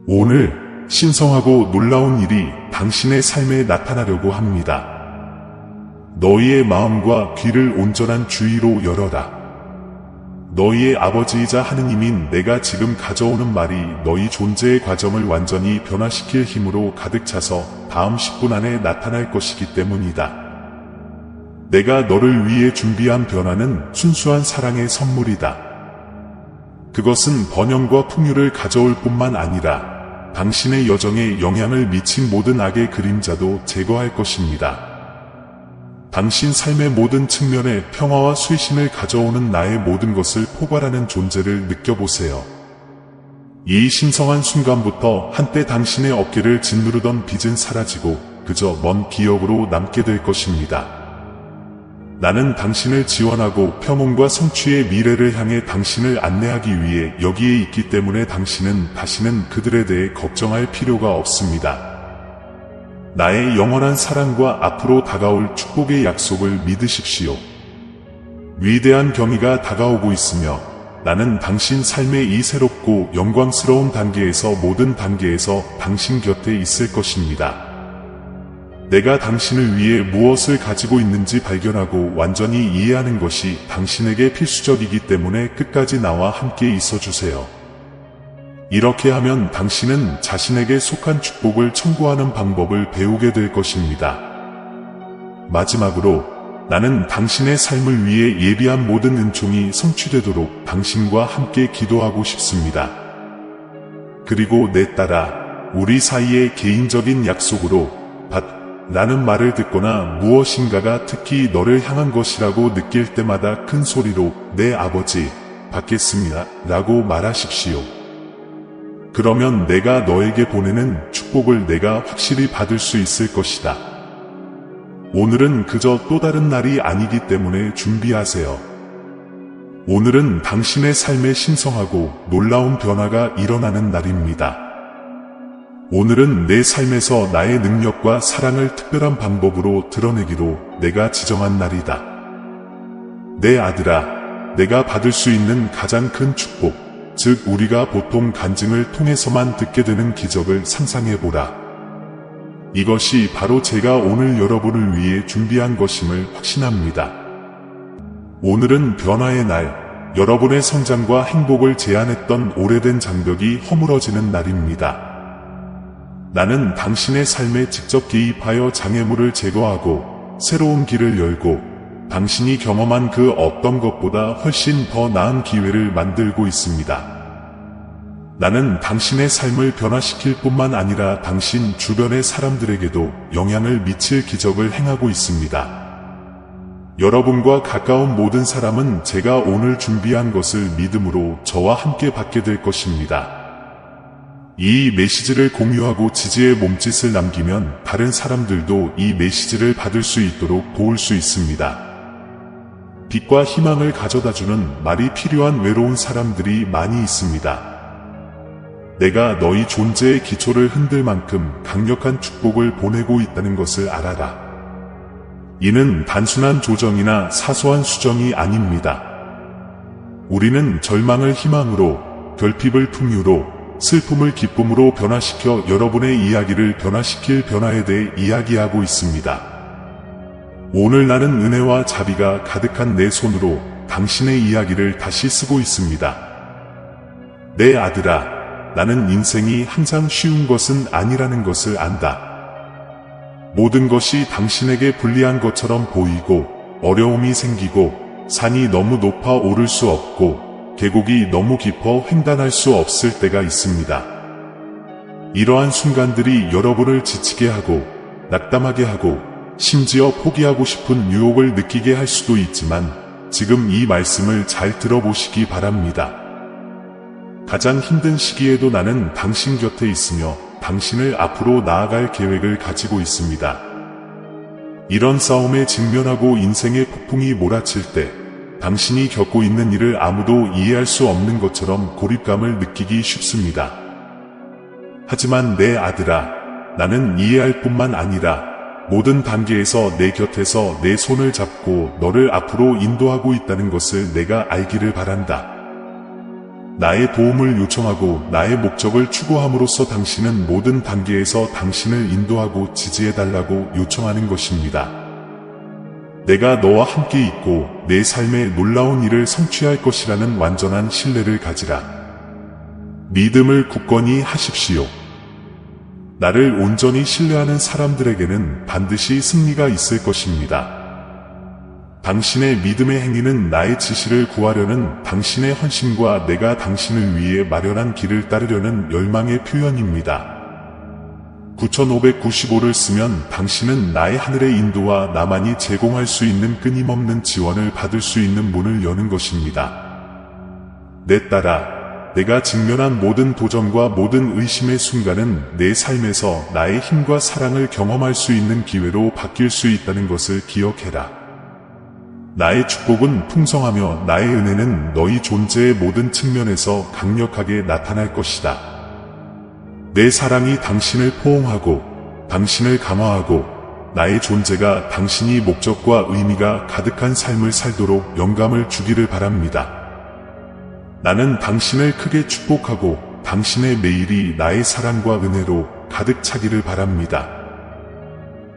오늘 신성하고 놀라운 일이 당신의 삶에 나타나려고 합니다. 너희의 마음과 귀를 온전한 주의로 열어라. 너희의 아버지이자 하느님인 내가 지금 가져오는 말이 너희 존재의 과정을 완전히 변화시킬 힘으로 가득 차서 다음 10분 안에 나타날 것이기 때문이다. 내가 너를 위해 준비한 변화는 순수한 사랑의 선물이다. 그것은 번영과 풍요를 가져올 뿐만 아니라 당신의 여정에 영향을 미친 모든 악의 그림자도 제거할 것입니다. 당신 삶의 모든 측면에 평화와 쇄신을 가져오는 나의 모든 것을 포괄하는 존재를 느껴보세요. 이 신성한 순간부터 한때 당신의 어깨를 짓누르던 빚은 사라지고 그저 먼 기억으로 남게 될 것입니다. 나는 당신을 지원하고 평온과 성취의 미래를 향해 당신을 안내하기 위해 여기에 있기 때문에 당신은 다시는 그들에 대해 걱정할 필요가 없습니다. 나의 영원한 사랑과 앞으로 다가올 축복의 약속을 믿으십시오. 위대한 경의가 다가오고 있으며 나는 당신 삶의 이 새롭고 영광스러운 단계에서 모든 단계에서 당신 곁에 있을 것입니다. 내가 당신을 위해 무엇을 가지고 있는지 발견하고 완전히 이해하는 것이 당신에게 필수적이기 때문에 끝까지 나와 함께 있어주세요. 이렇게 하면 당신은 자신에게 속한 축복을 청구하는 방법을 배우게 될 것입니다. 마지막으로 나는 당신의 삶을 위해 예비한 모든 은총이 성취되도록 당신과 함께 기도하고 싶습니다. 그리고 내 딸아, 우리 사이의 개인적인 약속으로 라는 말을 듣거나 무엇인가가 특히 너를 향한 것이라고 느낄 때마다 큰 소리로 내 아버지, 받겠습니다 라고 말하십시오. 그러면 내가 너에게 보내는 축복을 내가 확실히 받을 수 있을 것이다. 오늘은 그저 또 다른 날이 아니기 때문에 준비하세요. 오늘은 당신의 삶에 신성하고 놀라운 변화가 일어나는 날입니다. 오늘은 내 삶에서 나의 능력과 사랑을 특별한 방법으로 드러내기로 내가 지정한 날이다. 내 아들아, 내가 받을 수 있는 가장 큰 축복, 즉 우리가 보통 간증을 통해서만 듣게 되는 기적을 상상해보라. 이것이 바로 제가 오늘 여러분을 위해 준비한 것임을 확신합니다. 오늘은 변화의 날, 여러분의 성장과 행복을 제한했던 오래된 장벽이 허물어지는 날입니다. 나는 당신의 삶에 직접 개입하여 장애물을 제거하고 새로운 길을 열고 당신이 경험한 그 어떤 것보다 훨씬 더 나은 기회를 만들고 있습니다. 나는 당신의 삶을 변화시킬 뿐만 아니라 당신 주변의 사람들에게도 영향을 미칠 기적을 행하고 있습니다. 여러분과 가까운 모든 사람은 제가 오늘 준비한 것을 믿음으로 저와 함께 받게 될 것입니다. 이 메시지를 공유하고 지지의 몸짓을 남기면 다른 사람들도 이 메시지를 받을 수 있도록 도울 수 있습니다. 빛과 희망을 가져다주는 말이 필요한 외로운 사람들이 많이 있습니다. 내가 너희 존재의 기초를 흔들 만큼 강력한 축복을 보내고 있다는 것을 알아라. 이는 단순한 조정이나 사소한 수정이 아닙니다. 우리는 절망을 희망으로, 결핍을 풍요로, 슬픔을 기쁨으로 변화시켜 여러분의 이야기를 변화시킬 변화에 대해 이야기하고 있습니다. 오늘 나는 은혜와 자비가 가득한 내 손으로 당신의 이야기를 다시 쓰고 있습니다. 내 아들아, 나는 인생이 항상 쉬운 것은 아니라는 것을 안다. 모든 것이 당신에게 불리한 것처럼 보이고 어려움이 생기고 산이 너무 높아 오를 수 없고 계곡이 너무 깊어 횡단할 수 없을 때가 있습니다. 이러한 순간들이 여러분을 지치게 하고 낙담하게 하고 심지어 포기하고 싶은 유혹을 느끼게 할 수도 있지만 지금 이 말씀을 잘 들어보시기 바랍니다. 가장 힘든 시기에도 나는 당신 곁에 있으며 당신을 앞으로 나아갈 계획을 가지고 있습니다. 이런 싸움에 직면하고 인생의 폭풍이 몰아칠 때 당신이 겪고 있는 일을 아무도 이해할 수 없는 것처럼 고립감을 느끼기 쉽습니다. 하지만 내 아들아, 나는 이해할 뿐만 아니라 모든 단계에서 내 곁에서 내 손을 잡고 너를 앞으로 인도하고 있다는 것을 내가 알기를 바란다. 나의 도움을 요청하고 나의 목적을 추구함으로써 당신은 모든 단계에서 당신을 인도하고 지지해달라고 요청하는 것입니다. 내가 너와 함께 있고 내 삶에 놀라운 일을 성취할 것이라는 완전한 신뢰를 가지라. 믿음을 굳건히 하십시오. 나를 온전히 신뢰하는 사람들에게는 반드시 승리가 있을 것입니다. 당신의 믿음의 행위는 나의 지시를 구하려는 당신의 헌신과 내가 당신을 위해 마련한 길을 따르려는 열망의 표현입니다. 9595를 쓰면 당신은 나의 하늘의 인도와 나만이 제공할 수 있는 끊임없는 지원을 받을 수 있는 문을 여는 것입니다. 내 딸아, 내가 직면한 모든 도전과 모든 의심의 순간은 내 삶에서 나의 힘과 사랑을 경험할 수 있는 기회로 바뀔 수 있다는 것을 기억해라. 나의 축복은 풍성하며 나의 은혜는 너희 존재의 모든 측면에서 강력하게 나타날 것이다. 내 사랑이 당신을 포옹하고 당신을 감화하고 나의 존재가 당신이 목적과 의미가 가득한 삶을 살도록 영감을 주기를 바랍니다. 나는 당신을 크게 축복하고 당신의 매일이 나의 사랑과 은혜로 가득 차기를 바랍니다.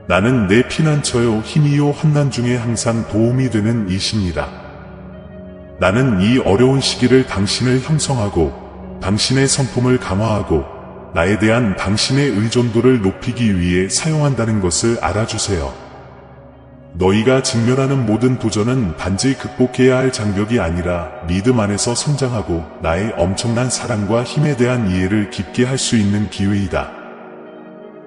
나는 내 피난처요 힘이요 환난 중에 항상 도움이 되는 이신이라. 나는 이 어려운 시기를 당신을 형성하고 당신의 성품을 강화하고 나에 대한 당신의 의존도를 높이기 위해 사용한다는 것을 알아주세요. 너희가 직면하는 모든 도전은 단지 극복해야 할 장벽이 아니라 믿음 안에서 성장하고 나의 엄청난 사랑과 힘에 대한 이해를 깊게 할 수 있는 기회이다.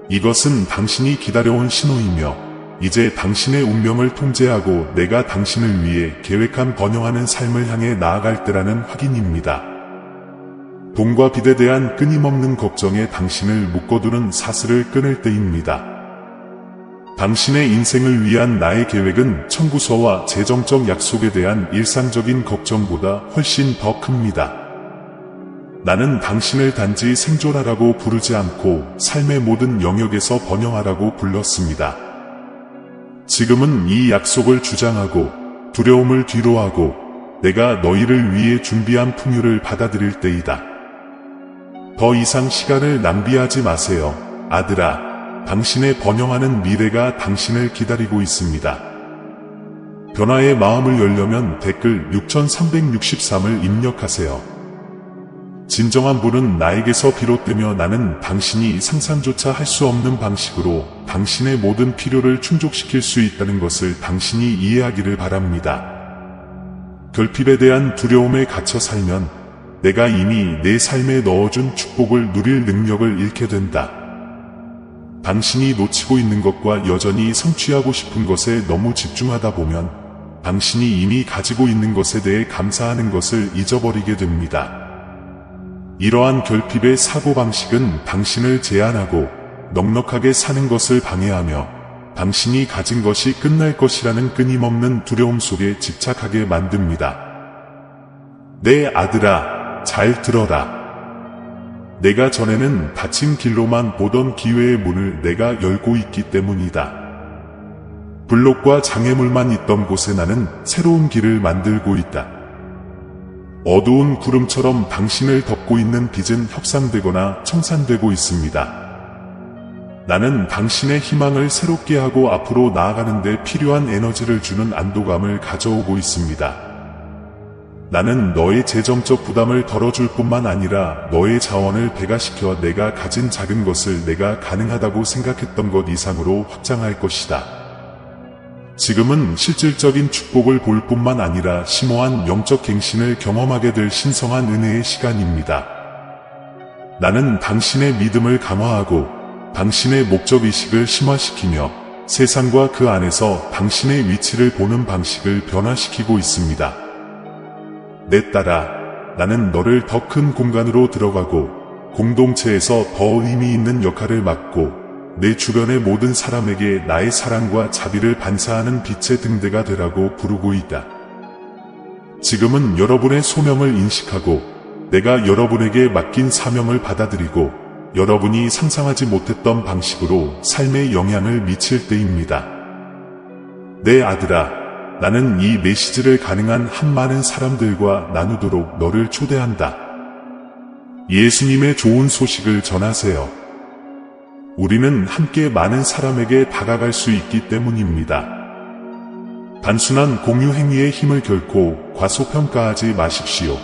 이것은 당신이 기다려온 신호이며 이제 당신의 운명을 통제하고 내가 당신을 위해 계획한 번영하는 삶을 향해 나아갈 때라는 확인입니다. 돈과 빚에 대한 끊임없는 걱정에 당신을 묶어두는 사슬을 끊을 때입니다. 당신의 인생을 위한 나의 계획은 청구서와 재정적 약속에 대한 일상적인 걱정보다 훨씬 더 큽니다. 나는 당신을 단지 생존하라고 부르지 않고 삶의 모든 영역에서 번영하라고 불렀습니다. 지금은 이 약속을 주장하고 두려움을 뒤로하고 내가 너희를 위해 준비한 풍요를 받아들일 때이다. 더 이상 시간을 낭비하지 마세요. 아들아, 당신의 번영하는 미래가 당신을 기다리고 있습니다. 변화의 마음을 열려면 댓글 6363을 입력하세요. 진정한 불은 나에게서 비롯되며 나는 당신이 상상조차 할 수 없는 방식으로 당신의 모든 필요를 충족시킬 수 있다는 것을 당신이 이해하기를 바랍니다. 결핍에 대한 두려움에 갇혀 살면 내가 이미 내 삶에 넣어준 축복을 누릴 능력을 잃게 된다. 당신이 놓치고 있는 것과 여전히 성취하고 싶은 것에 너무 집중하다 보면 당신이 이미 가지고 있는 것에 대해 감사하는 것을 잊어버리게 됩니다. 이러한 결핍의 사고방식은 당신을 제한하고 넉넉하게 사는 것을 방해하며 당신이 가진 것이 끝날 것이라는 끊임없는 두려움 속에 집착하게 만듭니다. 내 아들아, 잘 들어라. 내가 전에는 닫힌 길로만 보던 기회의 문을 내가 열고 있기 때문이다. 블록과 장애물만 있던 곳에 나는 새로운 길을 만들고 있다. 어두운 구름처럼 당신을 덮고 있는 빚은 협상되거나 청산되고 있습니다. 나는 당신의 희망을 새롭게 하고 앞으로 나아가는 데 필요한 에너지를 주는 안도감을 가져오고 있습니다. 나는 너의 재정적 부담을 덜어줄 뿐만 아니라 너의 자원을 배가시켜 내가 가진 작은 것을 내가 가능하다고 생각했던 것 이상으로 확장할 것이다. 지금은 실질적인 축복을 볼 뿐만 아니라 심오한 영적 갱신을 경험하게 될 신성한 은혜의 시간입니다. 나는 당신의 믿음을 강화하고 당신의 목적의식을 심화시키며 세상과 그 안에서 당신의 위치를 보는 방식을 변화시키고 있습니다. 내 딸아, 나는 너를 더 큰 공간으로 들어가고 공동체에서 더 의미 있는 역할을 맡고 내 주변의 모든 사람에게 나의 사랑과 자비를 반사하는 빛의 등대가 되라고 부르고 있다. 지금은 여러분의 소명을 인식하고 내가 여러분에게 맡긴 사명을 받아들이고 여러분이 상상하지 못했던 방식으로 삶에 영향을 미칠 때입니다. 내 아들아, 나는 이 메시지를 가능한 한 많은 사람들과 나누도록 너를 초대한다. 예수님의 좋은 소식을 전하세요. 우리는 함께 많은 사람에게 다가갈 수 있기 때문입니다. 단순한 공유 행위의 힘을 결코 과소평가하지 마십시오.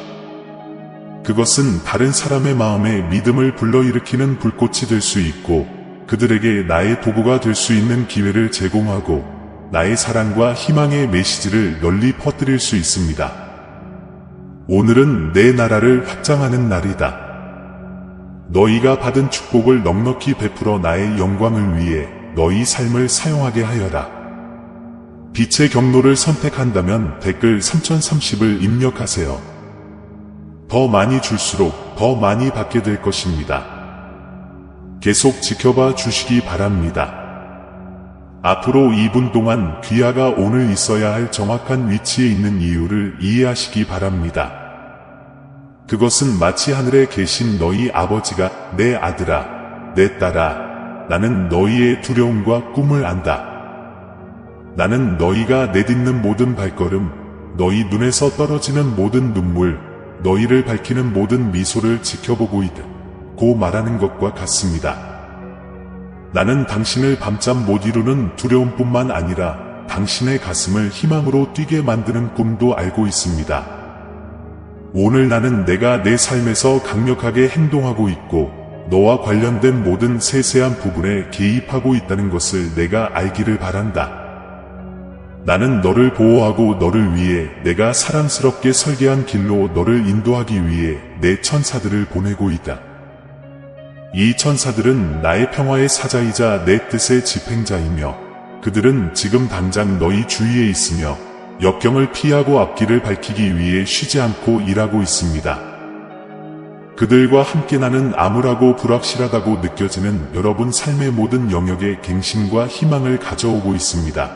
그것은 다른 사람의 마음에 믿음을 불러일으키는 불꽃이 될 수 있고 그들에게 나의 도구가 될 수 있는 기회를 제공하고 나의 사랑과 희망의 메시지를 널리 퍼뜨릴 수 있습니다. 오늘은 내 나라를 확장하는 날이다. 너희가 받은 축복을 넉넉히 베풀어 나의 영광을 위해 너희 삶을 사용하게 하여라. 빛의 경로를 선택한다면 댓글 3030을 입력하세요. 더 많이 줄수록 더 많이 받게 될 것입니다. 계속 지켜봐 주시기 바랍니다. 앞으로 2분 동안 귀하가 오늘 있어야 할 정확한 위치에 있는 이유를 이해하시기 바랍니다. 그것은 마치 하늘에 계신 너희 아버지가 내 아들아, 내 딸아, 나는 너희의 두려움과 꿈을 안다. 나는 너희가 내딛는 모든 발걸음, 너희 눈에서 떨어지는 모든 눈물, 너희를 밝히는 모든 미소를 지켜보고 있다. 고 말하는 것과 같습니다. 나는 당신을 밤잠 못 이루는 두려움뿐만 아니라 당신의 가슴을 희망으로 뛰게 만드는 꿈도 알고 있습니다. 오늘 나는 내가 내 삶에서 강력하게 행동하고 있고 너와 관련된 모든 세세한 부분에 개입하고 있다는 것을 내가 알기를 바란다. 나는 너를 보호하고 너를 위해 내가 사랑스럽게 설계한 길로 너를 인도하기 위해 내 천사들을 보내고 있다. 이 천사들은 나의 평화의 사자이자 내 뜻의 집행자이며 그들은 지금 당장 너희 주위에 있으며 역경을 피하고 앞길을 밝히기 위해 쉬지 않고 일하고 있습니다. 그들과 함께 나는 암울하고 불확실하다고 느껴지는 여러분 삶의 모든 영역에 갱신과 희망을 가져오고 있습니다.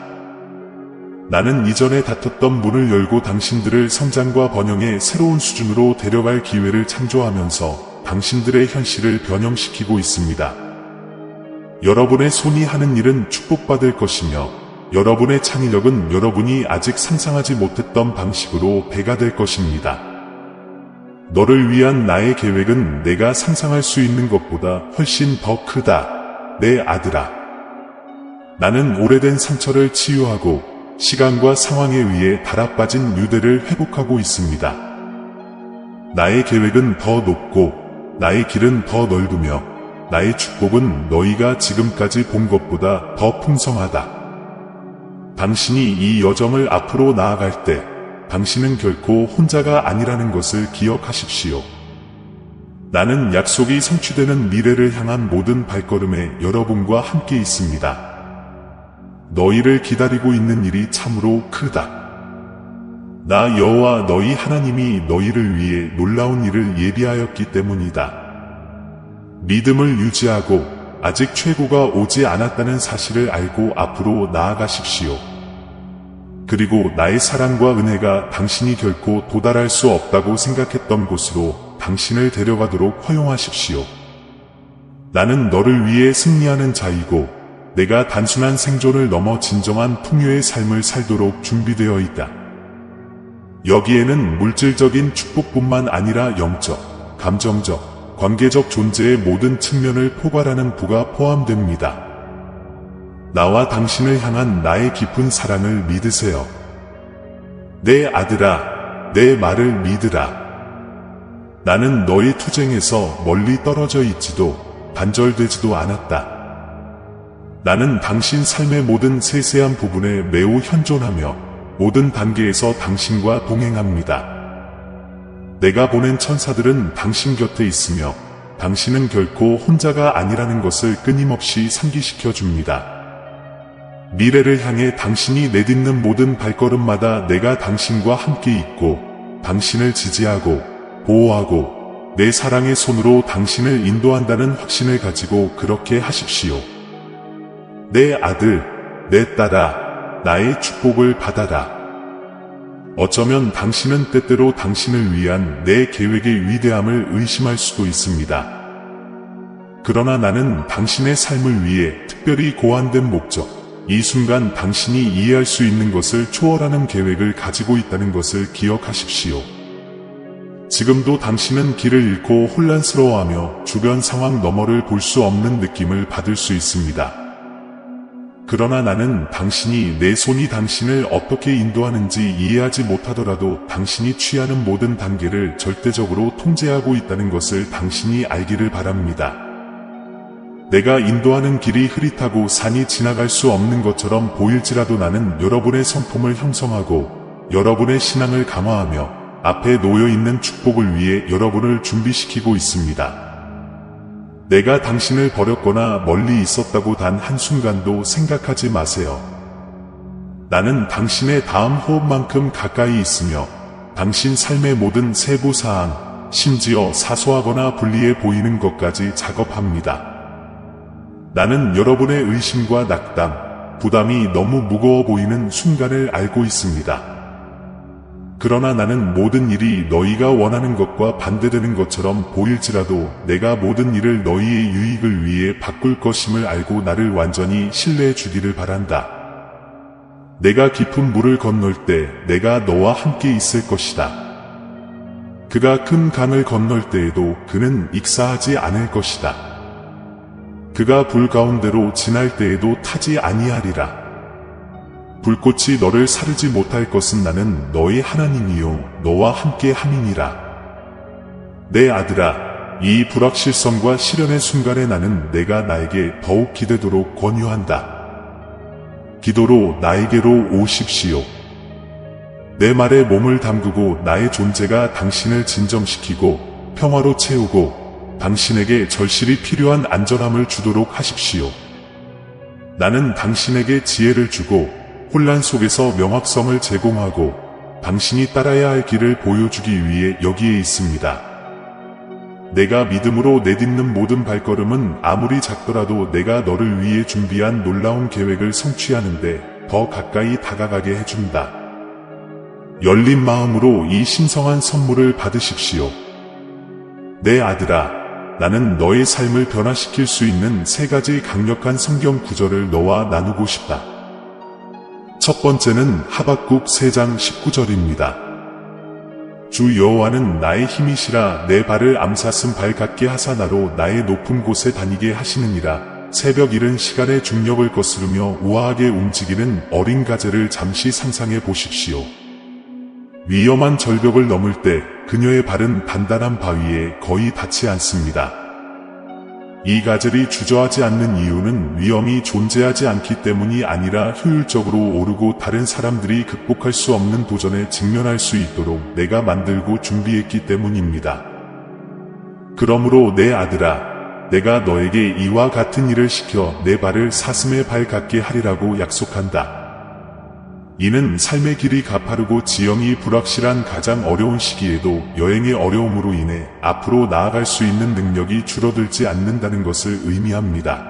나는 이전에 닫혔던 문을 열고 당신들을 성장과 번영의 새로운 수준으로 데려갈 기회를 창조하면서 당신들의 현실을 변형시키고 있습니다. 여러분의 손이 하는 일은 축복받을 것이며 여러분의 창의력은 여러분이 아직 상상하지 못했던 방식으로 배가 될 것입니다. 너를 위한 나의 계획은 내가 상상할 수 있는 것보다 훨씬 더 크다. 내 아들아. 나는 오래된 상처를 치유하고 시간과 상황에 의해 달아빠진 유대를 회복하고 있습니다. 나의 계획은 더 높고 나의 길은 더 넓으며 나의 축복은 너희가 지금까지 본 것보다 더 풍성하다. 당신이 이 여정을 앞으로 나아갈 때 당신은 결코 혼자가 아니라는 것을 기억하십시오. 나는 약속이 성취되는 미래를 향한 모든 발걸음에 여러분과 함께 있습니다. 너희를 기다리고 있는 일이 참으로 크다. 나 여호와 너희 하나님이 너희를 위해 놀라운 일을 예비하였기 때문이다. 믿음을 유지하고 아직 최고가 오지 않았다는 사실을 알고 앞으로 나아가십시오. 그리고 나의 사랑과 은혜가 당신이 결코 도달할 수 없다고 생각했던 곳으로 당신을 데려가도록 허용하십시오. 나는 너를 위해 승리하는 자이고 내가 단순한 생존을 넘어 진정한 풍요의 삶을 살도록 준비되어 있다. 여기에는 물질적인 축복뿐만 아니라 영적, 감정적, 관계적 존재의 모든 측면을 포괄하는 부가 포함됩니다. 나와 당신을 향한 나의 깊은 사랑을 믿으세요. 내 아들아, 내 말을 믿으라. 나는 너의 투쟁에서 멀리 떨어져 있지도 단절되지도 않았다. 나는 당신 삶의 모든 세세한 부분에 매우 현존하며 모든 단계에서 당신과 동행합니다. 내가 보낸 천사들은 당신 곁에 있으며 당신은 결코 혼자가 아니라는 것을 끊임없이 상기시켜 줍니다. 미래를 향해 당신이 내딛는 모든 발걸음마다 내가 당신과 함께 있고 당신을 지지하고 보호하고 내 사랑의 손으로 당신을 인도한다는 확신을 가지고 그렇게 하십시오. 내 아들, 내 딸아, 나의 축복을 받아라. 어쩌면 당신은 때때로 당신을 위한 내 계획의 위대함을 의심할 수도 있습니다. 그러나 나는 당신의 삶을 위해 특별히 고안된 목적, 이 순간 당신이 이해할 수 있는 것을 초월하는 계획을 가지고 있다는 것을 기억하십시오. 지금도 당신은 길을 잃고 혼란스러워하며 주변 상황 너머를 볼 수 없는 느낌을 받을 수 있습니다. 그러나 나는 당신이 내 손이 당신을 어떻게 인도하는지 이해하지 못하더라도 당신이 취하는 모든 단계를 절대적으로 통제하고 있다는 것을 당신이 알기를 바랍니다. 내가 인도하는 길이 흐릿하고 산이 지나갈 수 없는 것처럼 보일지라도 나는 여러분의 성품을 형성하고 여러분의 신앙을 강화하며 앞에 놓여있는 축복을 위해 여러분을 준비시키고 있습니다. 내가 당신을 버렸거나 멀리 있었다고 단 한순간도 생각하지 마세요. 나는 당신의 다음 호흡만큼 가까이 있으며 당신 삶의 모든 세부사항, 심지어 사소하거나 불리해 보이는 것까지 작업합니다. 나는 여러분의 의심과 낙담, 부담이 너무 무거워 보이는 순간을 알고 있습니다. 그러나 나는 모든 일이 너희가 원하는 것과 반대되는 것처럼 보일지라도 내가 모든 일을 너희의 유익을 위해 바꿀 것임을 알고 나를 완전히 신뢰해 주기를 바란다. 내가 깊은 물을 건널 때 내가 너와 함께 있을 것이다. 그가 큰 강을 건널 때에도 그는 익사하지 않을 것이다. 그가 불 가운데로 지날 때에도 타지 아니하리라. 불꽃이 너를 사르지 못할 것은 나는 너의 하나님이요 너와 함께 함이니라. 내 아들아, 이 불확실성과 시련의 순간에 나는 내가 나에게 더욱 기대도록 권유한다. 기도로 나에게로 오십시오. 내 말에 몸을 담그고 나의 존재가 당신을 진정시키고 평화로 채우고 당신에게 절실히 필요한 안전함을 주도록 하십시오. 나는 당신에게 지혜를 주고 혼란 속에서 명확성을 제공하고 당신이 따라야 할 길을 보여주기 위해 여기에 있습니다. 내가 믿음으로 내딛는 모든 발걸음은 아무리 작더라도 내가 너를 위해 준비한 놀라운 계획을 성취하는데 더 가까이 다가가게 해준다. 열린 마음으로 이 신성한 선물을 받으십시오. 내 아들아, 나는 너의 삶을 변화시킬 수 있는 3가지 강력한 성경 구절을 너와 나누고 싶다. 첫 번째는 하박국 3장 19절입니다. 주 여호와는 나의 힘이시라 내 발을 암사슴 발 같게 하사 나로 나의 높은 곳에 다니게 하시느니라. 새벽 이른 시간에 중력을 거스르며 우아하게 움직이는 어린 가재를 잠시 상상해 보십시오. 위험한 절벽을 넘을 때 그녀의 발은 단단한 바위에 거의 닿지 않습니다. 이 가젤이 주저하지 않는 이유는 위험이 존재하지 않기 때문이 아니라 효율적으로 오르고 다른 사람들이 극복할 수 없는 도전에 직면할 수 있도록 내가 만들고 준비했기 때문입니다. 그러므로 내 아들아, 내가 너에게 이와 같은 일을 시켜 내 발을 사슴의 발 같게 하리라고 약속한다. 이는 삶의 길이 가파르고 지형이 불확실한 가장 어려운 시기에도 여행의 어려움으로 인해 앞으로 나아갈 수 있는 능력이 줄어들지 않는다는 것을 의미합니다.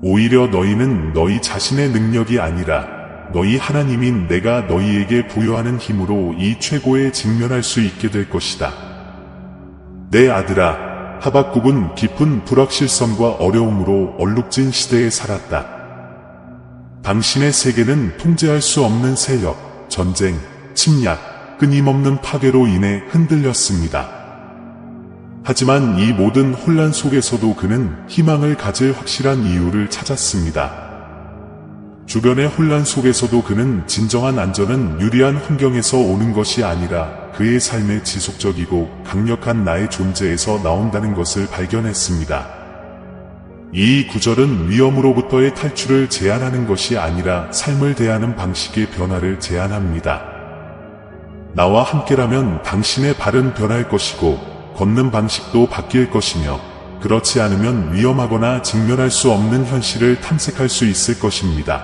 오히려 너희는 너희 자신의 능력이 아니라 너희 하나님인 내가 너희에게 부여하는 힘으로 이 최고에 직면할 수 있게 될 것이다. 내 아들아, 하박국은 깊은 불확실성과 어려움으로 얼룩진 시대에 살았다. 당신의 세계는 통제할 수 없는 세력, 전쟁, 침략, 끊임없는 파괴로 인해 흔들렸습니다. 하지만 이 모든 혼란 속에서도 그는 희망을 가질 확실한 이유를 찾았습니다. 주변의 혼란 속에서도 그는 진정한 안전은 유리한 환경에서 오는 것이 아니라 그의 삶의 지속적이고 강력한 나의 존재에서 나온다는 것을 발견했습니다. 이 구절은 위험으로부터의 탈출을 제안하는 것이 아니라 삶을 대하는 방식의 변화를 제안합니다. 나와 함께라면 당신의 발은 변할 것이고 걷는 방식도 바뀔 것이며 그렇지 않으면 위험하거나 직면할 수 없는 현실을 탐색할 수 있을 것입니다.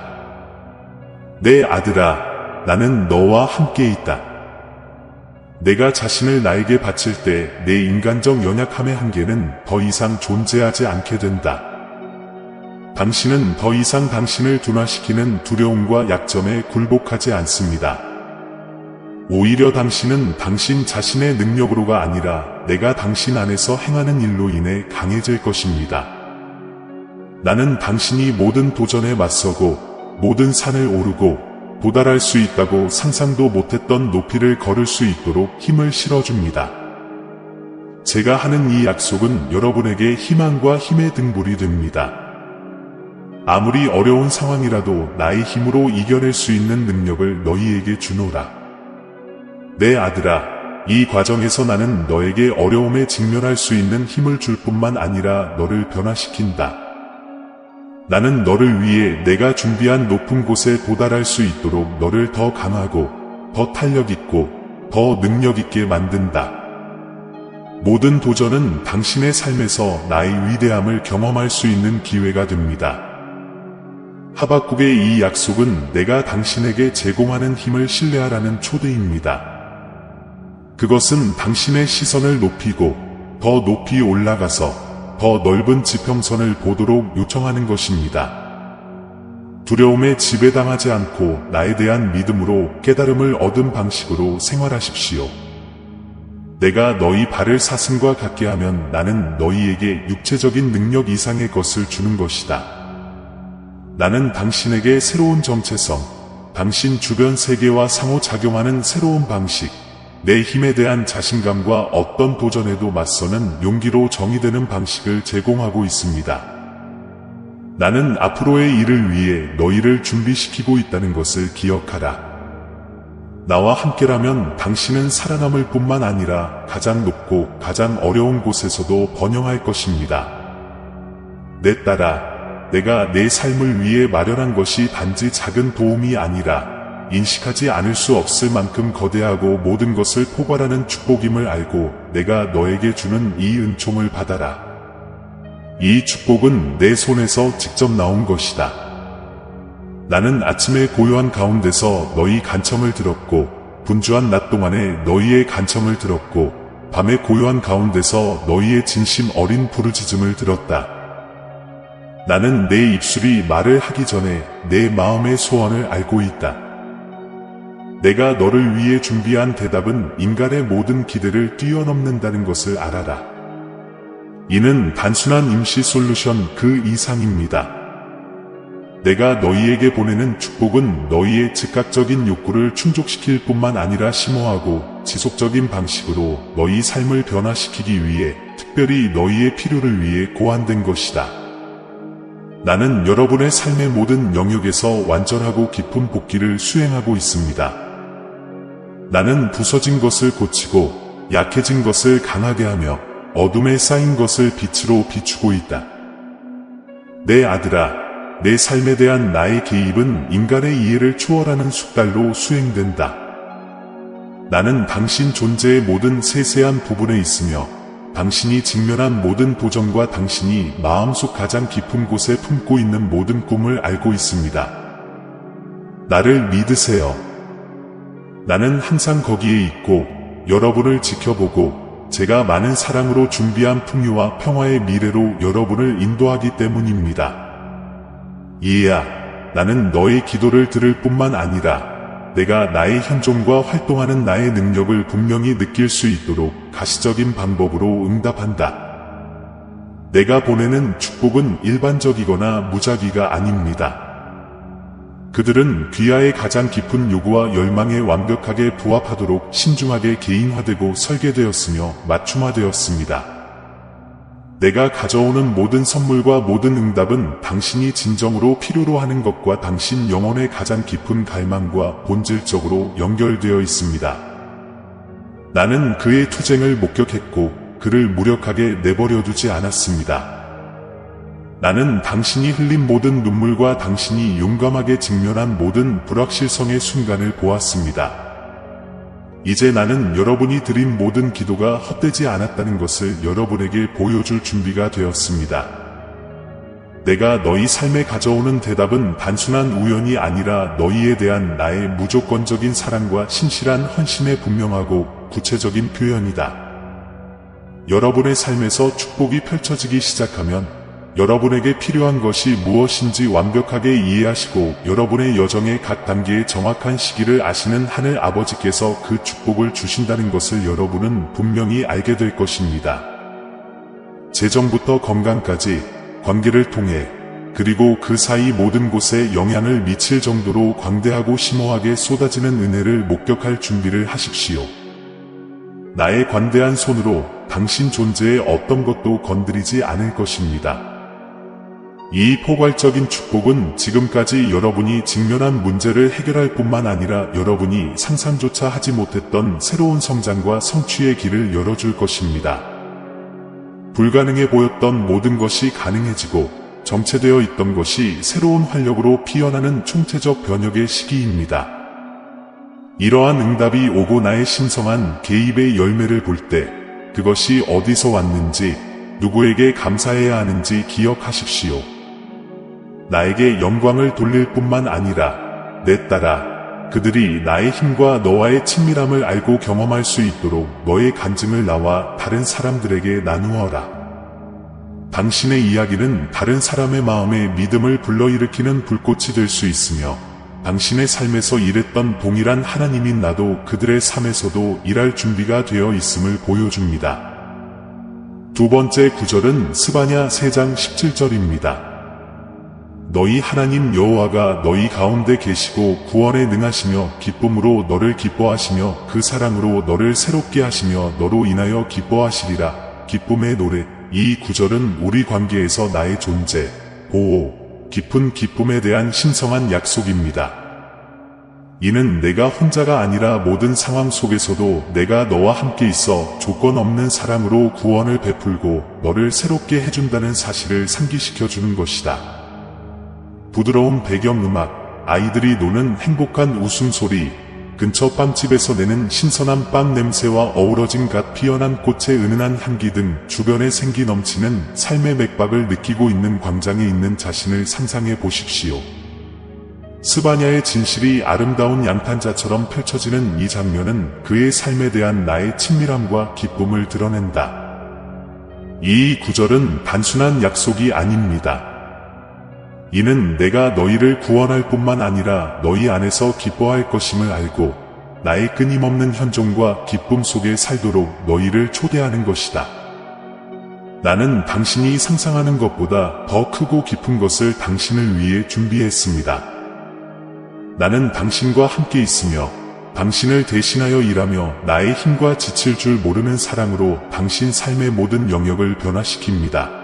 내 아들아, 나는 너와 함께 있다. 내가 자신을 나에게 바칠 때 내 인간적 연약함의 한계는 더 이상 존재하지 않게 된다. 당신은 더 이상 당신을 둔화시키는 두려움과 약점에 굴복하지 않습니다. 오히려 당신은 당신 자신의 능력으로가 아니라 내가 당신 안에서 행하는 일로 인해 강해질 것입니다. 나는 당신이 모든 도전에 맞서고 모든 산을 오르고 도달할 수 있다고 상상도 못했던 높이를 걸을 수 있도록 힘을 실어줍니다. 제가 하는 이 약속은 여러분에게 희망과 힘의 등불이 됩니다. 아무리 어려운 상황이라도 나의 힘으로 이겨낼 수 있는 능력을 너희에게 주노라. 내 아들아, 이 과정에서 나는 너에게 어려움에 직면할 수 있는 힘을 줄 뿐만 아니라 너를 변화시킨다. 나는 너를 위해 내가 준비한 높은 곳에 도달할 수 있도록 너를 더 강하고, 더 탄력있고, 더 능력있게 만든다. 모든 도전은 당신의 삶에서 나의 위대함을 경험할 수 있는 기회가 됩니다. 하박국의 이 약속은 내가 당신에게 제공하는 힘을 신뢰하라는 초대입니다. 그것은 당신의 시선을 높이고 더 높이 올라가서 더 넓은 지평선을 보도록 요청하는 것입니다. 두려움에 지배당하지 않고 나에 대한 믿음으로 깨달음을 얻은 방식으로 생활하십시오. 내가 너희 발을 사슴과 같게 하면 나는 너희에게 육체적인 능력 이상의 것을 주는 것이다. 나는 당신에게 새로운 정체성, 당신 주변 세계와 상호작용하는 새로운 방식, 내 힘에 대한 자신감과 어떤 도전에도 맞서는 용기로 정의되는 방식을 제공하고 있습니다. 나는 앞으로의 일을 위해 너희를 준비시키고 있다는 것을 기억하라. 나와 함께라면 당신은 살아남을 뿐만 아니라 가장 높고 가장 어려운 곳에서도 번영할 것입니다. 내 딸아, 내가 내 삶을 위해 마련한 것이 단지 작은 도움이 아니라 인식하지 않을 수 없을 만큼 거대하고 모든 것을 포괄하는 축복임을 알고 내가 너에게 주는 이 은총을 받아라. 이 축복은 내 손에서 직접 나온 것이다. 나는 아침의 고요한 가운데서 너희 간청을 들었고 분주한 낮 동안에 너희의 간청을 들었고 밤의 고요한 가운데서 너희의 진심 어린 부르짖음을 들었다. 나는 내 입술이 말을 하기 전에 내 마음의 소원을 알고 있다. 내가 너를 위해 준비한 대답은 인간의 모든 기대를 뛰어넘는다는 것을 알아라. 이는 단순한 임시 솔루션 그 이상입니다. 내가 너희에게 보내는 축복은 너희의 즉각적인 욕구를 충족시킬 뿐만 아니라 심오하고 지속적인 방식으로 너희 삶을 변화시키기 위해 특별히 너희의 필요를 위해 고안된 것이다. 나는 여러분의 삶의 모든 영역에서 완전하고 깊은 복귀를 수행하고 있습니다. 나는 부서진 것을 고치고 약해진 것을 강하게 하며 어둠에 쌓인 것을 빛으로 비추고 있다. 내 아들아, 내 삶에 대한 나의 개입은 인간의 이해를 초월하는 숙달로 수행된다. 나는 당신 존재의 모든 세세한 부분에 있으며 당신이 직면한 모든 도전과 당신이 마음속 가장 깊은 곳에 품고 있는 모든 꿈을 알고 있습니다. 나를 믿으세요. 나는 항상 거기에 있고 여러분을 지켜보고 제가 많은 사랑으로 준비한 풍요와 평화의 미래로 여러분을 인도하기 때문입니다. 이해야, 나는 너의 기도를 들을 뿐만 아니라 내가 나의 현존과 활동하는 나의 능력을 분명히 느낄 수 있도록 가시적인 방법으로 응답한다. 내가 보내는 축복은 일반적이거나 무작위가 아닙니다. 그들은 귀하의 가장 깊은 요구와 열망에 완벽하게 부합하도록 신중하게 개인화되고 설계되었으며 맞춤화되었습니다. 내가 가져오는 모든 선물과 모든 응답은 당신이 진정으로 필요로 하는 것과 당신 영혼의 가장 깊은 갈망과 본질적으로 연결되어 있습니다. 나는 그의 투쟁을 목격했고 그를 무력하게 내버려두지 않았습니다. 나는 당신이 흘린 모든 눈물과 당신이 용감하게 직면한 모든 불확실성의 순간을 보았습니다. 이제 나는 여러분이 드린 모든 기도가 헛되지 않았다는 것을 여러분에게 보여줄 준비가 되었습니다. 내가 너희 삶에 가져오는 대답은 단순한 우연이 아니라 너희에 대한 나의 무조건적인 사랑과 신실한 헌신의 분명하고 구체적인 표현이다. 여러분의 삶에서 축복이 펼쳐지기 시작하면 여러분에게 필요한 것이 무엇인지 완벽하게 이해하시고 여러분의 여정의 각 단계의 정확한 시기를 아시는 하늘 아버지께서 그 축복을 주신다는 것을 여러분은 분명히 알게 될 것입니다. 재정부터 건강까지 관계를 통해 그리고 그 사이 모든 곳에 영향을 미칠 정도로 광대하고 심오하게 쏟아지는 은혜를 목격할 준비를 하십시오. 나의 관대한 손으로 당신 존재의 어떤 것도 건드리지 않을 것입니다. 이 포괄적인 축복은 지금까지 여러분이 직면한 문제를 해결할 뿐만 아니라 여러분이 상상조차 하지 못했던 새로운 성장과 성취의 길을 열어줄 것입니다. 불가능해 보였던 모든 것이 가능해지고 정체되어 있던 것이 새로운 활력으로 피어나는 총체적 변혁의 시기입니다. 이러한 응답이 오고 나의 신성한 개입의 열매를 볼 때 그것이 어디서 왔는지 누구에게 감사해야 하는지 기억하십시오. 나에게 영광을 돌릴 뿐만 아니라 내 따라 그들이 나의 힘과 너와의 친밀함을 알고 경험할 수 있도록 너의 간증을 나와 다른 사람들에게 나누어라. 당신의 이야기는 다른 사람의 마음에 믿음을 불러일으키는 불꽃이 될 수 있으며 당신의 삶에서 일했던 동일한 하나님인 나도 그들의 삶에서도 일할 준비가 되어 있음을 보여줍니다. 두 번째 구절은 스바냐 3장 17절입니다. 너희 하나님 여호와가 너희 가운데 계시고 구원에 능하시며 기쁨으로 너를 기뻐하시며 그 사랑으로 너를 새롭게 하시며 너로 인하여 기뻐하시리라. 기쁨의 노래. 이 구절은 우리 관계에서 나의 존재, 보호, 깊은 기쁨에 대한 신성한 약속입니다. 이는 내가 혼자가 아니라 모든 상황 속에서도 내가 너와 함께 있어 조건 없는 사랑으로 구원을 베풀고 너를 새롭게 해준다는 사실을 상기시켜 주는 것이다. 부드러운 배경음악, 아이들이 노는 행복한 웃음소리, 근처 빵집에서 내는 신선한 빵 냄새와 어우러진 갓 피어난 꽃의 은은한 향기 등 주변에 생기 넘치는 삶의 맥박을 느끼고 있는 광장에 있는 자신을 상상해 보십시오. 스바냐의 진실이 아름다운 양탄자처럼 펼쳐지는 이 장면은 그의 삶에 대한 나의 친밀함과 기쁨을 드러낸다. 이 구절은 단순한 약속이 아닙니다. 이는 내가 너희를 구원할 뿐만 아니라 너희 안에서 기뻐할 것임을 알고 나의 끊임없는 현존과 기쁨 속에 살도록 너희를 초대하는 것이다. 나는 당신이 상상하는 것보다 더 크고 깊은 것을 당신을 위해 준비했습니다. 나는 당신과 함께 있으며 당신을 대신하여 일하며 나의 힘과 지칠 줄 모르는 사랑으로 당신 삶의 모든 영역을 변화시킵니다.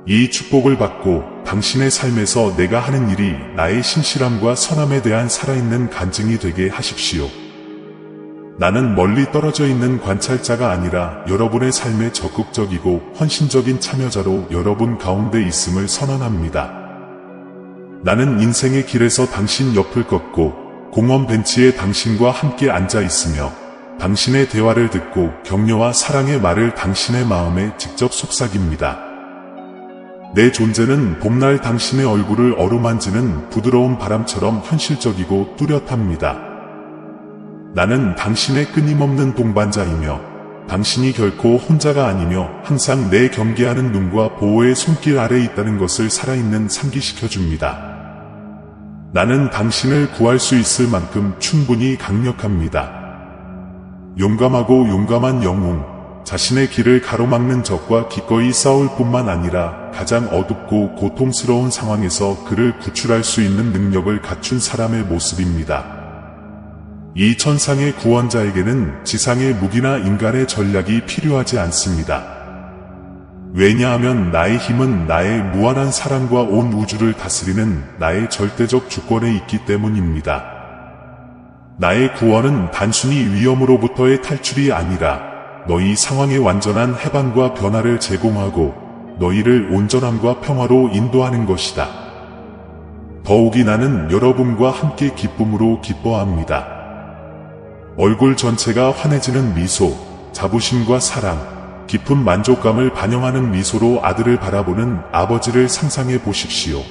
이 축복을 받고 당신의 삶에서 내가 하는 일이 나의 신실함과 선함에 대한 살아있는 간증이 되게 하십시오. 나는 멀리 떨어져 있는 관찰자가 아니라 여러분의 삶에 적극적이고 헌신적인 참여자로 여러분 가운데 있음을 선언합니다. 나는 인생의 길에서 당신 옆을 걷고 공원 벤치에 당신과 함께 앉아 있으며 당신의 대화를 듣고 격려와 사랑의 말을 당신의 마음에 직접 속삭입니다. 내 존재는 봄날 당신의 얼굴을 어루만지는 부드러운 바람처럼 현실적이고 뚜렷합니다. 나는 당신의 끊임없는 동반자이며 당신이 결코 혼자가 아니며 항상 내 경계하는 눈과 보호의 손길 아래 있다는 것을 살아있는 상기시켜줍니다. 나는 당신을 구할 수 있을 만큼 충분히 강력합니다. 용감하고 용감한 영웅. 자신의 길을 가로막는 적과 기꺼이 싸울 뿐만 아니라 가장 어둡고 고통스러운 상황에서 그를 구출할 수 있는 능력을 갖춘 사람의 모습입니다. 이 천상의 구원자에게는 지상의 무기나 인간의 전략이 필요하지 않습니다. 왜냐하면 나의 힘은 나의 무한한 사랑과 온 우주를 다스리는 나의 절대적 주권에 있기 때문입니다. 나의 구원은 단순히 위험으로부터의 탈출이 아니라 너희 상황의 완전한 해방과 변화를 제공하고 너희를 온전함과 평화로 인도하는 것이다. 더욱이 나는 여러분과 함께 기쁨으로 기뻐합니다. 얼굴 전체가 환해지는 미소, 자부심과 사랑, 깊은 만족감을 반영하는 미소로 아들을 바라보는 아버지를 상상해 보십시오.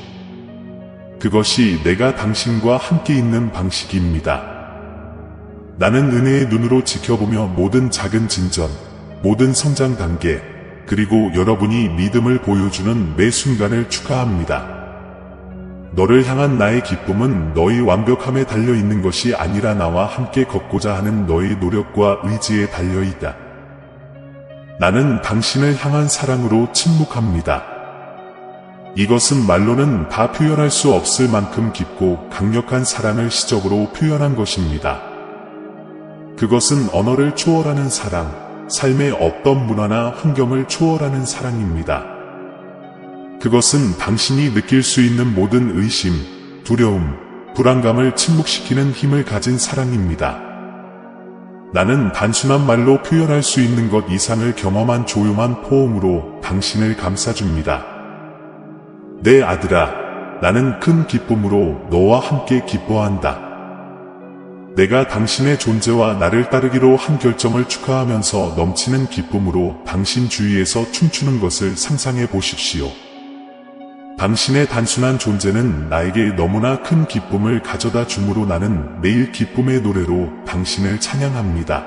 그것이 내가 당신과 함께 있는 방식입니다. 나는 은혜의 눈으로 지켜보며 모든 작은 진전, 모든 성장 단계, 그리고 여러분이 믿음을 보여주는 매 순간을 축하합니다. 너를 향한 나의 기쁨은 너의 완벽함에 달려있는 것이 아니라 나와 함께 걷고자 하는 너의 노력과 의지에 달려있다. 나는 당신을 향한 사랑으로 침묵합니다. 이것은 말로는 다 표현할 수 없을 만큼 깊고 강력한 사랑을 시적으로 표현한 것입니다. 그것은 언어를 초월하는 사랑, 삶의 어떤 문화나 환경을 초월하는 사랑입니다. 그것은 당신이 느낄 수 있는 모든 의심, 두려움, 불안감을 침묵시키는 힘을 가진 사랑입니다. 나는 단순한 말로 표현할 수 있는 것 이상을 경험한 조용한 포옹으로 당신을 감싸줍니다. 내 아들아, 나는 큰 기쁨으로 너와 함께 기뻐한다. 내가 당신의 존재와 나를 따르기로 한 결정을 축하하면서 넘치는 기쁨으로 당신 주위에서 춤추는 것을 상상해 보십시오. 당신의 단순한 존재는 나에게 너무나 큰 기쁨을 가져다 주므로 나는 매일 기쁨의 노래로 당신을 찬양합니다.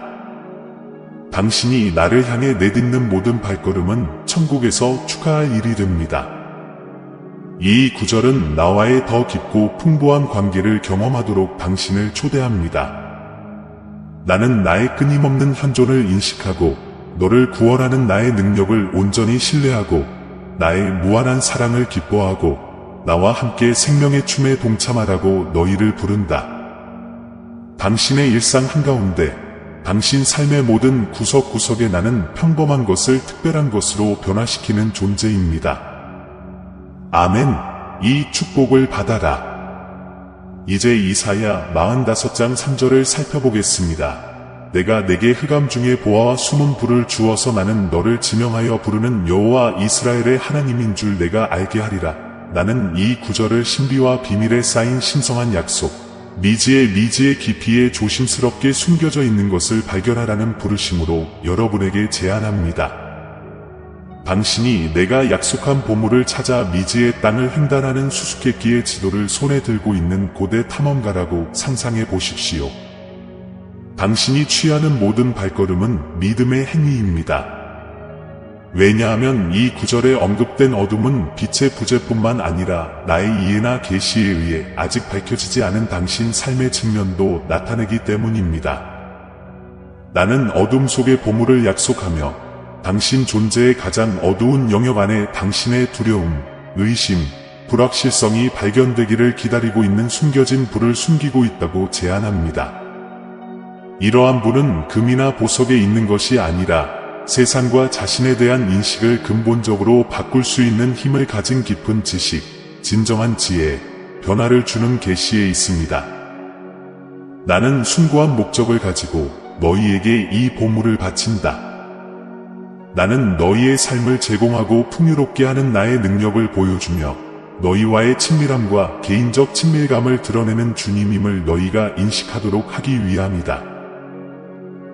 당신이 나를 향해 내딛는 모든 발걸음은 천국에서 축하할 일이 됩니다. 이 구절은 나와의 더 깊고 풍부한 관계를 경험하도록 당신을 초대합니다. 나는 나의 끊임없는 현존을 인식하고 너를 구원하는 나의 능력을 온전히 신뢰하고 나의 무한한 사랑을 기뻐하고 나와 함께 생명의 춤에 동참하라고 너희를 부른다. 당신의 일상 한가운데 당신 삶의 모든 구석구석에 나는 평범한 것을 특별한 것으로 변화시키는 존재입니다. 아멘. 이 축복을 받아라. 이제 이사야 45장 3절을 살펴보겠습니다. 내가 내게 흑암 중에 보아와 숨은 불을 주어서 나는 너를 지명하여 부르는 여호와 이스라엘의 하나님인 줄 내가 알게 하리라. 나는 이 구절을 신비와 비밀에 쌓인 신성한 약속, 미지의 깊이에 조심스럽게 숨겨져 있는 것을 발견하라는 부르심으로 여러분에게 제안합니다. 당신이 내가 약속한 보물을 찾아 미지의 땅을 횡단하는 수수께끼의 지도를 손에 들고 있는 고대 탐험가라고 상상해 보십시오. 당신이 취하는 모든 발걸음은 믿음의 행위입니다. 왜냐하면 이 구절에 언급된 어둠은 빛의 부재뿐만 아니라 나의 이해나 계시에 의해 아직 밝혀지지 않은 당신 삶의 측면도 나타내기 때문입니다. 나는 어둠 속의 보물을 약속하며 당신 존재의 가장 어두운 영역 안에 당신의 두려움, 의심, 불확실성이 발견되기를 기다리고 있는 숨겨진 불을 숨기고 있다고 제안합니다. 이러한 불은 금이나 보석에 있는 것이 아니라 세상과 자신에 대한 인식을 근본적으로 바꿀 수 있는 힘을 가진 깊은 지식, 진정한 지혜, 변화를 주는 계시에 있습니다. 나는 숭고한 목적을 가지고 너희에게 이 보물을 바친다. 나는 너희의 삶을 제공하고 풍요롭게 하는 나의 능력을 보여주며 너희와의 친밀함과 개인적 친밀감을 드러내는 주님임을 너희가 인식하도록 하기 위함이다.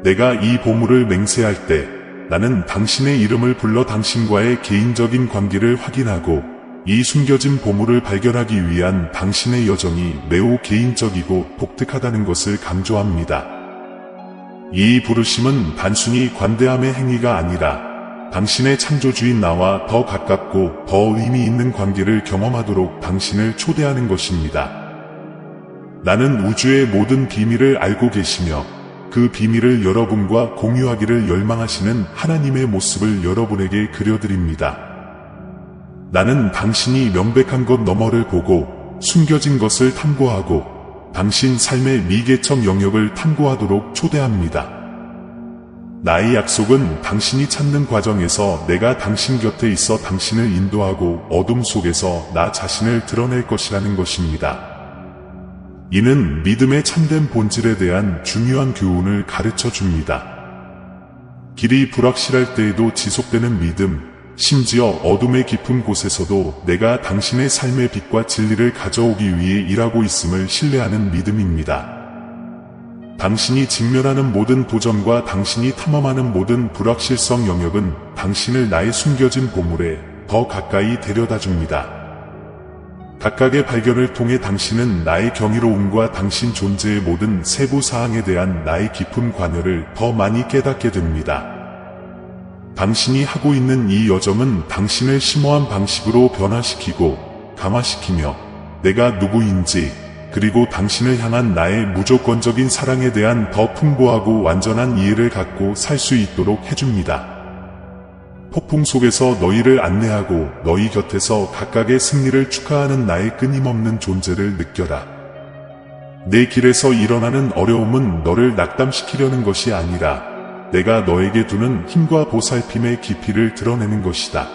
내가 이 보물을 맹세할 때 나는 당신의 이름을 불러 당신과의 개인적인 관계를 확인하고 이 숨겨진 보물을 발견하기 위한 당신의 여정이 매우 개인적이고 독특하다는 것을 강조합니다. 이 부르심은 단순히 관대함의 행위가 아니라 당신의 창조주인 나와 더 가깝고 더 의미 있는 관계를 경험하도록 당신을 초대하는 것입니다. 나는 우주의 모든 비밀을 알고 계시며 그 비밀을 여러분과 공유하기를 열망하시는 하나님의 모습을 여러분에게 그려드립니다. 나는 당신이 명백한 것 너머를 보고 숨겨진 것을 탐구하고 당신 삶의 미개척 영역을 탐구하도록 초대합니다. 나의 약속은 당신이 찾는 과정에서 내가 당신 곁에 있어 당신을 인도하고 어둠 속에서 나 자신을 드러낼 것이라는 것입니다. 이는 믿음의 참된 본질에 대한 중요한 교훈을 가르쳐 줍니다. 길이 불확실할 때에도 지속되는 믿음, 심지어 어둠의 깊은 곳에서도 내가 당신의 삶의 빛과 진리를 가져오기 위해 일하고 있음을 신뢰하는 믿음입니다. 당신이 직면하는 모든 도전과 당신이 탐험하는 모든 불확실성 영역은 당신을 나의 숨겨진 보물에 더 가까이 데려다 줍니다. 각각의 발견을 통해 당신은 나의 경이로움과 당신 존재의 모든 세부 사항에 대한 나의 깊은 관여를 더 많이 깨닫게 됩니다. 당신이 하고 있는 이 여정은 당신을 심오한 방식으로 변화시키고 강화시키며 내가 누구인지 그리고 당신을 향한 나의 무조건적인 사랑에 대한 더 풍부하고 완전한 이해를 갖고 살 수 있도록 해줍니다. 폭풍 속에서 너희를 안내하고 너희 곁에서 각각의 승리를 축하하는 나의 끊임없는 존재를 느껴라. 내 길에서 일어나는 어려움은 너를 낙담시키려는 것이 아니라 내가 너에게 두는 힘과 보살핌의 깊이를 드러내는 것이다.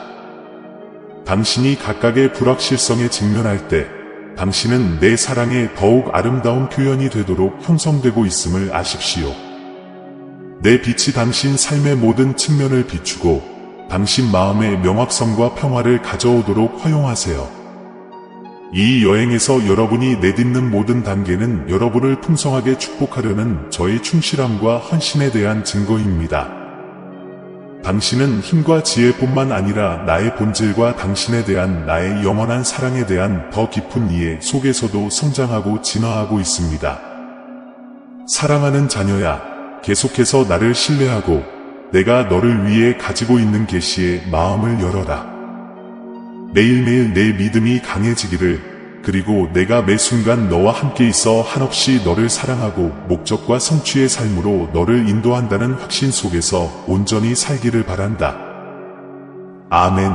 당신이 각각의 불확실성에 직면할 때 당신은 내 사랑의 더욱 아름다운 표현이 되도록 형성되고 있음을 아십시오. 내 빛이 당신 삶의 모든 측면을 비추고 당신 마음의 명확성과 평화를 가져오도록 허용하세요. 이 여행에서 여러분이 내딛는 모든 단계는 여러분을 풍성하게 축복하려는 저의 충실함과 헌신에 대한 증거입니다. 당신은 힘과 지혜뿐만 아니라 나의 본질과 당신에 대한 나의 영원한 사랑에 대한 더 깊은 이해 속에서도 성장하고 진화하고 있습니다. 사랑하는 자녀야, 계속해서 나를 신뢰하고 내가 너를 위해 가지고 있는 계시에 마음을 열어라. 매일매일 내 믿음이 강해지기를, 그리고 내가 매 순간 너와 함께 있어 한없이 너를 사랑하고 목적과 성취의 삶으로 너를 인도한다는 확신 속에서 온전히 살기를 바란다. 아멘.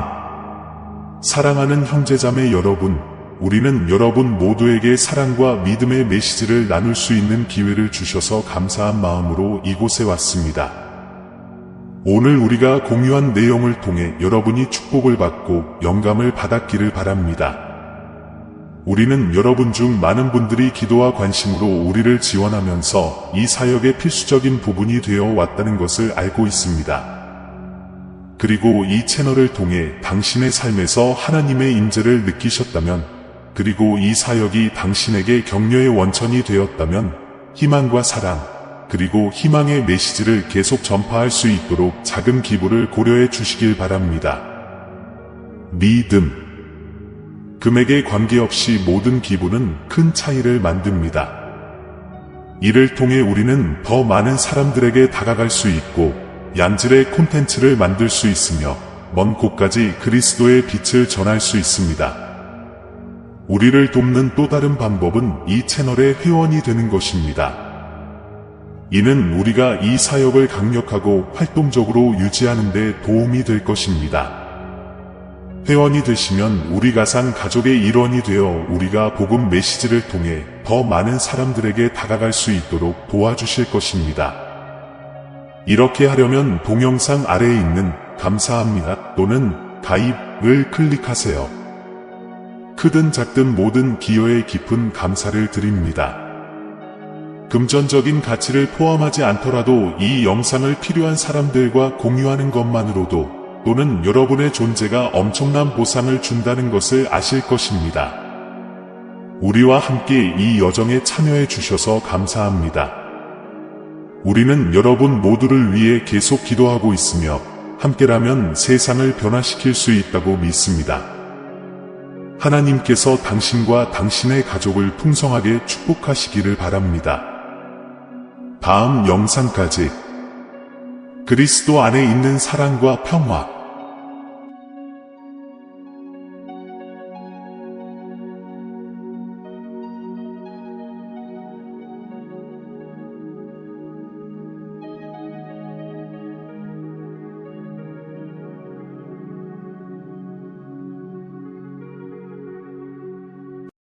사랑하는 형제자매 여러분, 우리는 여러분 모두에게 사랑과 믿음의 메시지를 나눌 수 있는 기회를 주셔서 감사한 마음으로 이곳에 왔습니다. 오늘 우리가 공유한 내용을 통해 여러분이 축복을 받고 영감을 받았기를 바랍니다. 우리는 여러분 중 많은 분들이 기도와 관심으로 우리를 지원하면서 이 사역의 필수적인 부분이 되어 왔다는 것을 알고 있습니다. 그리고 이 채널을 통해 당신의 삶에서 하나님의 임재를 느끼셨다면, 그리고 이 사역이 당신에게 격려의 원천이 되었다면 희망과 사랑, 그리고 희망의 메시지를 계속 전파할 수 있도록 작은 기부를 고려해 주시길 바랍니다. 믿음. 금액에 관계없이 모든 기부는 큰 차이를 만듭니다. 이를 통해 우리는 더 많은 사람들에게 다가갈 수 있고 양질의 콘텐츠를 만들 수 있으며 먼 곳까지 그리스도의 빛을 전할 수 있습니다. 우리를 돕는 또 다른 방법은 이 채널의 회원이 되는 것입니다. 이는 우리가 이 사역을 강력하고 활동적으로 유지하는 데 도움이 될 것입니다. 회원이 되시면 우리 가상 가족의 일원이 되어 우리가 복음 메시지를 통해 더 많은 사람들에게 다가갈 수 있도록 도와주실 것입니다. 이렇게 하려면 동영상 아래에 있는 감사합니다 또는 가입을 클릭하세요. 크든 작든 모든 기여에 깊은 감사를 드립니다. 금전적인 가치를 포함하지 않더라도 이 영상을 필요한 사람들과 공유하는 것만으로도 또는 여러분의 존재가 엄청난 보상을 준다는 것을 아실 것입니다. 우리와 함께 이 여정에 참여해 주셔서 감사합니다. 우리는 여러분 모두를 위해 계속 기도하고 있으며 함께라면 세상을 변화시킬 수 있다고 믿습니다. 하나님께서 당신과 당신의 가족을 풍성하게 축복하시기를 바랍니다. 다음 영상까지 그리스도 안에 있는 사랑과 평화,